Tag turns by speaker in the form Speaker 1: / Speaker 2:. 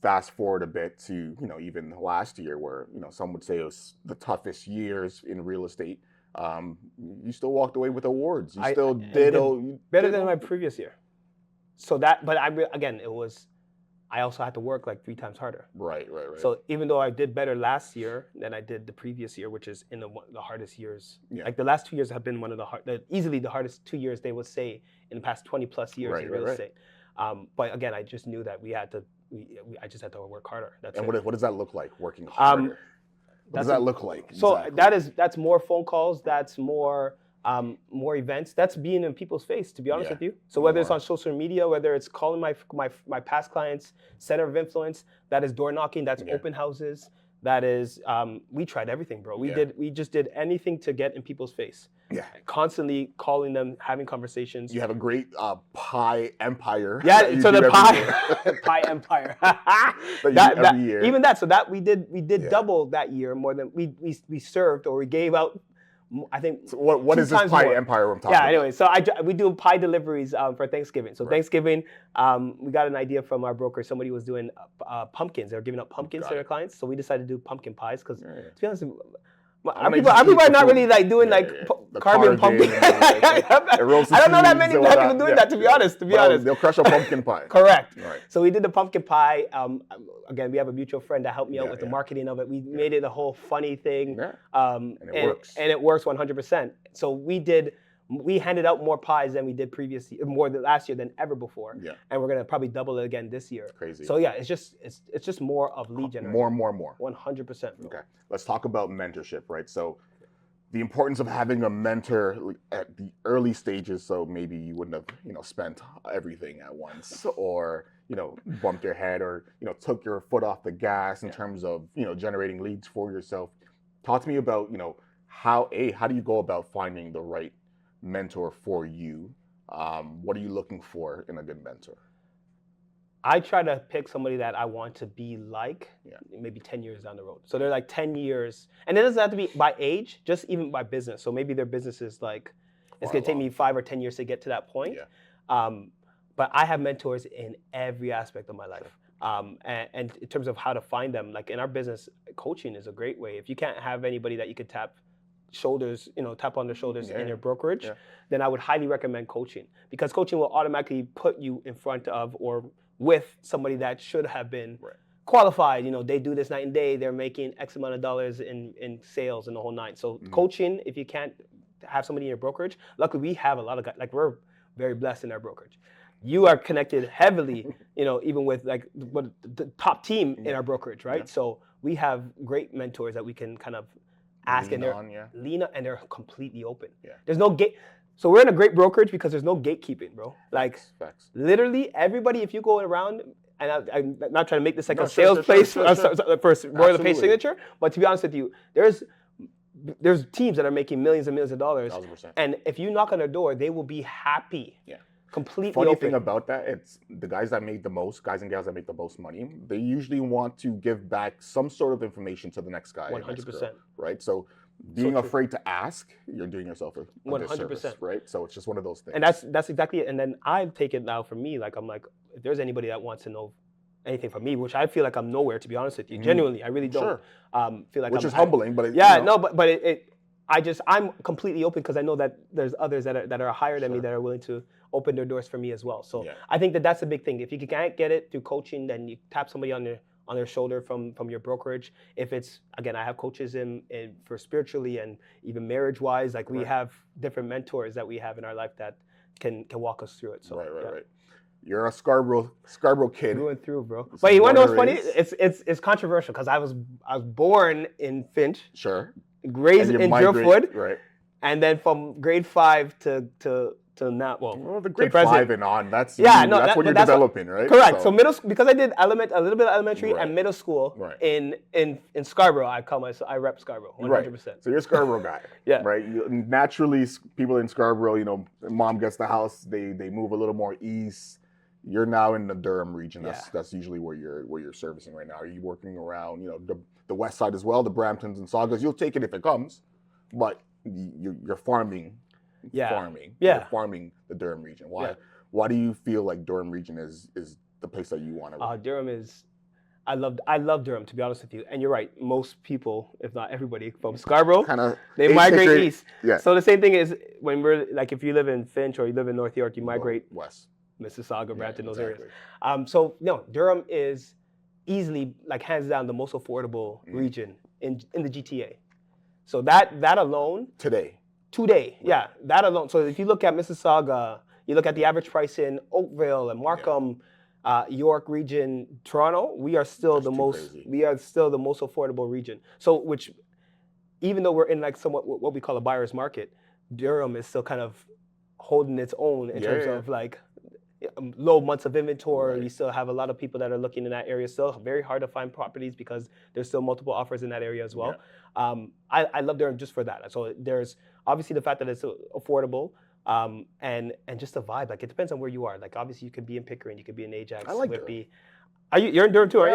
Speaker 1: fast forward a bit to, even last year where, some would say it was the toughest years in real estate. You still walked away with awards. You still did
Speaker 2: better than my previous year. So again, I also had to work like 3 times harder.
Speaker 1: Right.
Speaker 2: So even though I did better last year than I did the previous year, which is in the hardest years, like the last 2 years have been one of easily the hardest 2 years they would say in the past 20 plus years in real estate. But again, I just knew that I just had to work harder. That's
Speaker 1: and
Speaker 2: it.
Speaker 1: what does that look like, working harder? What does that look like?
Speaker 2: So that's more phone calls. That's more events. That's being in people's face, to be honest with you. So whether it's on social media, whether it's calling my past clients, center of influence, that is door knocking, that's open houses, that is we tried everything, bro. We just did anything to get in people's face.
Speaker 1: Yeah.
Speaker 2: Constantly calling them, having conversations.
Speaker 1: You have a great pie empire.
Speaker 2: Yeah, so the pie empire.
Speaker 1: every year.
Speaker 2: Even that, so that we did double that year more than we served, or we gave out. I think.
Speaker 1: So what is this pie empire I'm talking about?
Speaker 2: Anyway, so we do pie deliveries for Thanksgiving. So Thanksgiving, we got an idea from our broker. Somebody was doing pumpkins. They were giving out pumpkins to their clients. So we decided to do pumpkin pies because, to be honest, our people are not really like doing carving pumpkin. I don't know that many people doing that, to be honest.
Speaker 1: They'll crush a pumpkin pie.
Speaker 2: Correct. Right. So we did the pumpkin pie. Again, we have a mutual friend that helped me out with the marketing of it. We made it a whole funny thing.
Speaker 1: Yeah. And it works.
Speaker 2: And it works 100%. So we handed out more pies than we did more than last year than ever before. Yeah. And we're gonna probably double it again this year.
Speaker 1: Crazy.
Speaker 2: So yeah, it's just more of lead generation.
Speaker 1: More.
Speaker 2: 100%.
Speaker 1: Okay. Let's talk about mentorship, right? So the importance of having a mentor at the early stages, so maybe you wouldn't have, spent everything at once, or, bumped your head, or, took your foot off the gas in terms of, generating leads for yourself. Talk to me about, how do you go about finding the right mentor for you? What are you looking for in a good mentor?
Speaker 2: I try to pick somebody that I want to be like, maybe 10 years down the road. So they're like 10 years, and it doesn't have to be by age, just even by business. So maybe their business is like, it's going to take me 5 or 10 years to get to that point. Yeah. But I have mentors in every aspect of my life. And in terms of how to find them, like in our business, coaching is a great way. If you can't have anybody that you could tap on their shoulders in your brokerage, then I would highly recommend coaching, because coaching will automatically put you in front of or with somebody that should have been qualified. They do this night and day. They're making X amount of dollars in sales and the whole nine. So coaching, if you can't have somebody in your brokerage, luckily we have a lot of guys. Like, we're very blessed in our brokerage. You are connected heavily, even with like the top team in our brokerage, right? Yeah. So we have great mentors that we can kind of ask, lean on, and they're completely open. Yeah. There's no gate. So we're in a great brokerage because there's no gatekeeping, bro. Like, literally everybody, if you go around, and I'm not trying to make this like a sales place for Royal LePage Signature, but to be honest with you, there's teams that are making millions and millions of dollars. 1,000%. And if you knock on their door, they will be happy. Yeah. Completely
Speaker 1: Funny
Speaker 2: open.
Speaker 1: Thing about that, it's the guys and gals that make the most money, they usually want to give back some sort of information to the next guy.
Speaker 2: 100%.
Speaker 1: Right? So being afraid to ask, you're doing yourself a 100%, right? So it's just one of those things.
Speaker 2: And that's exactly it. And then I take it now from me, like, I'm like, if there's anybody that wants to know anything from me, which I feel like I'm nowhere, to be honest with you. Genuinely, I really don't feel like
Speaker 1: is humbling, but
Speaker 2: I'm completely open, because I know that there's others that are higher than me that are willing to open their doors for me as well. So I think that's a big thing. If you can't get it through coaching, then you tap somebody on their shoulder from your brokerage. If it's, again, I have coaches in for spiritually and even marriage wise. Like, we have different mentors that we have in our life that can walk us through it. So
Speaker 1: right. You're a Scarborough kid.
Speaker 2: Through and through, bro. But you want to know what's funny? It's controversial, because I was born in Finch.
Speaker 1: Sure.
Speaker 2: Raised in Driftwood.
Speaker 1: Right.
Speaker 2: And then from grade 5 to now,
Speaker 1: the grade 5 and on, that's when you're developing, right?
Speaker 2: Correct. So because I did a little bit of elementary and middle school in Scarborough, I rep Scarborough 100%.
Speaker 1: Right. So you're a Scarborough guy, right? Naturally, people in Scarborough, mom gets the house, they move a little more east. You're now in the Durham region. That's usually where you're servicing right now. Are you working around, the west side as well, the Bramptons and Saugas? You'll take it if it comes, but you're farming. You're farming the Durham region. Why do you feel like Durham region is the place that you want to live?
Speaker 2: Durham is, I love Durham, to be honest with you. And you're right. Most people, if not everybody, from Scarborough,
Speaker 1: Kind of
Speaker 2: they migrate east.
Speaker 1: Yeah.
Speaker 2: So the same thing is when we're like, if you live in Finch or you live in North York, you migrate
Speaker 1: west,
Speaker 2: Mississauga, Brampton, those
Speaker 1: exactly.
Speaker 2: areas. So no, Durham is easily, like hands down, the most affordable region in the GTA. So that alone
Speaker 1: Today,
Speaker 2: yeah, that alone. So if you look at Mississauga, you look at the average price in Oakville and Markham, York region, Toronto, we are still the most affordable region. So which, even though we're in like somewhat what we call a buyer's market, Durham is still kind of holding its own in terms of like low months of inventory.
Speaker 1: Right.
Speaker 2: You still have a lot of people that are looking in that area. Still very hard to find properties because there's still multiple offers in that area as well. I love Durham just for that. So there's obviously the fact that it's affordable, and just the vibe. Like it depends on where you are. Like obviously you could be in Pickering, you could be in Ajax,
Speaker 1: I like
Speaker 2: Whitby. You're in Durham too, right?